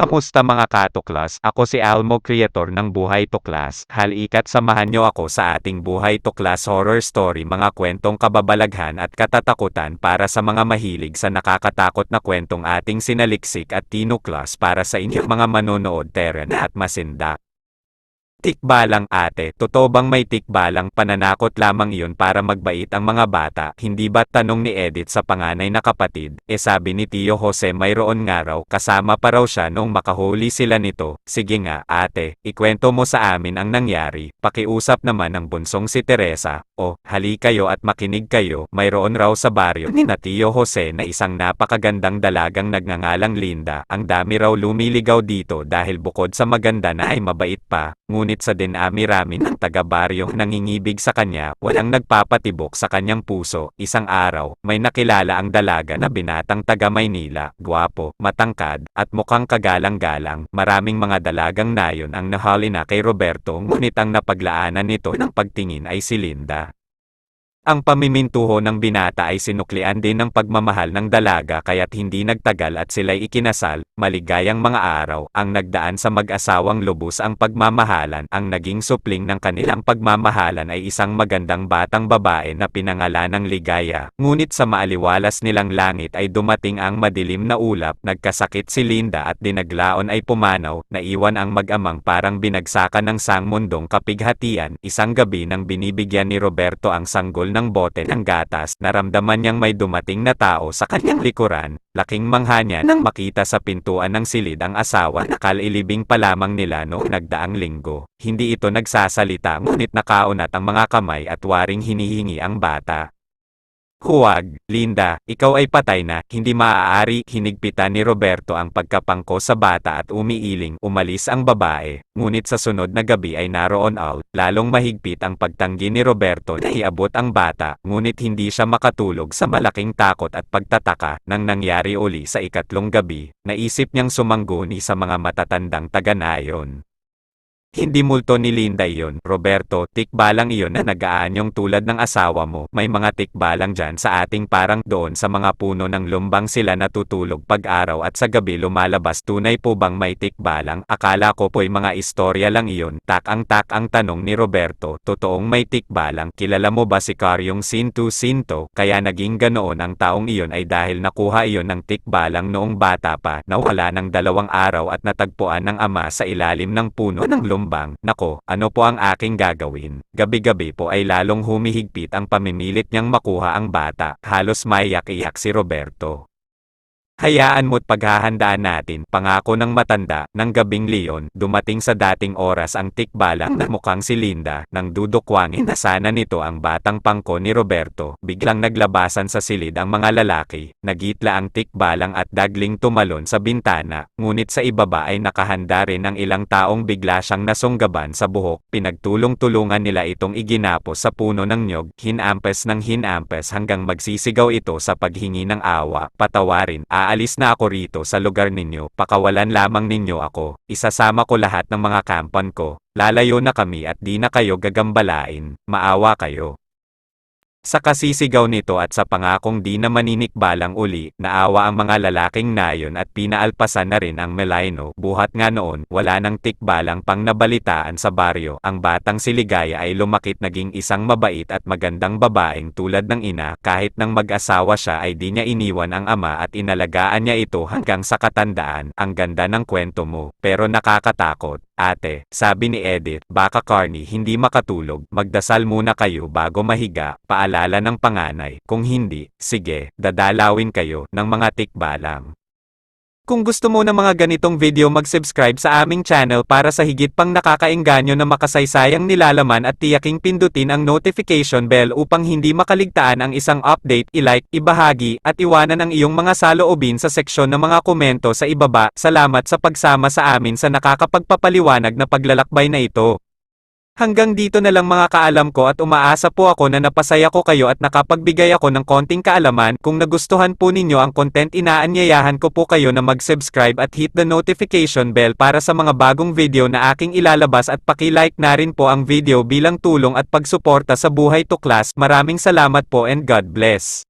Kamusta mga katuklas? Ako si Almo, creator ng Buhay Tuklas. Halika't samahan nyo ako sa ating Buhay Tuklas horror story, mga kwentong kababalaghan at katatakutan para sa mga mahilig sa nakakatakot na kwentong ating sinaliksik at tinuklas para sa inyong mga manonood teren at masindak. Tikbalang ate, totoo bang may tikbalang pananakot lamang iyon para magbait ang mga bata? Hindi ba, tanong ni Edith sa panganay na kapatid? Sabi ni Tio Jose mayroon nga raw, kasama pa raw siya noong makahuli sila nito. Sige nga ate, ikwento mo sa amin ang nangyari. Pakiusap naman ang bunsong si Teresa. Hali kayo at makinig kayo. Mayroon raw sa baryo ni na Tio Jose na isang napakagandang dalagang nagngangalang Linda. Ang dami raw lumiligaw dito dahil bukod sa maganda na ay mabait pa. Ngunit sa dinami-rami ng taga-baryo nangingibig sa kanya, walang nagpapatibok sa kanyang puso. Isang araw, may nakilala ang dalaga na binatang taga-Maynila, gwapo, matangkad, at mukhang kagalang-galang. Maraming mga dalagang nayon ang nahali na kay Roberto, ngunit ang napaglaanan nito ng pagtingin ay si Linda. Ang pamimintuho ng binata ay sinuklian din ng pagmamahal ng dalaga kaya't hindi nagtagal at sila'y ikinasal. Maligayang mga araw ang nagdaan sa mag-asawang lubos ang pagmamahalan. Ang naging supling ng kanilang pagmamahalan ay isang magandang batang babae na pinangalanang Ligaya. Ngunit sa maaliwalas nilang langit ay dumating ang madilim na ulap. Nagkasakit si Linda at dinaglaon ay pumanaw. Naiwan ang mag-amang parang binagsakan ng sangmundong kapighatian. Isang gabi nang binibigyan ni Roberto ang sanggol ng bote ng gatas, naramdaman niyang may dumating na tao sa kanyang likuran. Laking mangha niya nang makita sa pintuan ng silid ang asawa na kalilibing pa lamang nila noong nagdaang linggo. Hindi ito nagsasalita ngunit nakaunat ang mga kamay at waring hinihingi ang bata. Huwag, Linda, ikaw ay patay na, hindi maaari. Hinigpitan ni Roberto ang pagkapangko sa bata at umiiling. Umalis ang babae, ngunit sa sunod na gabi ay naroon lalong mahigpit ang pagtanggi ni Roberto na iabot ang bata, ngunit hindi siya makatulog sa malaking takot at pagtataka. Nang nangyari uli sa ikatlong gabi, naisip niyang sumangguni sa mga matatandang taga-nayon. Hindi multo ni Linda iyon, Roberto, tikbalang iyon na nag-aanyong tulad ng asawa mo. May mga tikbalang dyan sa ating parang doon sa mga puno ng lumbang sila natutulog pag-araw at sa gabi lumalabas. Tunay po bang may tikbalang? Akala ko po'y mga istorya lang iyon. Tak ang tanong ni Roberto. Totoong may tikbalang? Kilala mo ba si Caryong Sinto? Kaya naging ganoon ang taong iyon ay dahil nakuha iyon ng tikbalang noong bata pa. Nawala ng 2 araw at natagpuan ng ama sa ilalim ng puno ng lumbang. Nako, ano po ang aking gagawin? Gabi-gabi po ay lalong humihigpit ang pamimilit niyang makuha ang bata. Halos maiyak-iyak si Roberto. Hayaan mo't paghahandaan natin, pangako ng matanda. Ng gabing liyon, dumating sa dating oras ang tikbalang na mukhang si Linda. Nang dudukwangin na sana nito ang batang pangko ni Roberto, biglang naglabasan sa silid ang mga lalaki. Nagitla ang tikbalang at dagling tumalon sa bintana, ngunit sa ibaba ay nakahanda rin ang ilang taong bigla siyang nasunggaban sa buhok. Pinagtulong-tulungan nila itong iginapos sa puno ng nyog, hinampes ng hinampes hanggang magsisigaw ito sa paghingi ng awa. Patawarin, aalis na ako rito sa lugar ninyo, pakawalan lamang ninyo ako, isasama ko lahat ng mga kampan ko, lalayo na kami at di na kayo gagambalain, maawa kayo. Sa kasisigaw nito at sa pangakong di na maninikbalang uli, naawa ang mga lalaking nayon at pinaalpasan na rin ang Melaino. Buhat nga noon, wala nang tikbalang pang nabalitaan sa baryo. Ang batang si Ligaya ay lumakit naging isang mabait at magandang babaeng tulad ng ina. Kahit nang mag-asawa siya ay di niya iniwan ang ama at inalagaan niya ito hanggang sa katandaan. Ang ganda ng kwento mo, pero nakakatakot. Ate, sabi ni Edith, baka Carney hindi makatulog. Magdasal muna kayo bago mahiga, paalala ng panganay. Kung hindi, sige, dadalawin kayo ng mga tikbalang. Kung gusto mo ng mga ganitong video, mag-subscribe sa aming channel para sa higit pang nakakaengganyo na makasaysayang nilalaman at tiyaking pindutin ang notification bell upang hindi makaligtaan ang isang update. I-like, ibahagi, at iwanan ang iyong mga saloobin sa seksyon ng mga komento sa ibaba. Salamat sa pagsama sa amin sa nakakapagpapaliwanag na paglalakbay na ito. Hanggang dito na lang mga kaalam ko at umaasa po ako na napasaya ko kayo at nakapagbigay ako ng konting kaalaman. Kung nagustuhan po ninyo ang content, inaanyayahan ko po kayo na mag-subscribe at hit the notification bell para sa mga bagong video na aking ilalabas at paki-like na rin po ang video bilang tulong at pagsuporta sa Buhay Tuklas. Maraming salamat po and God bless.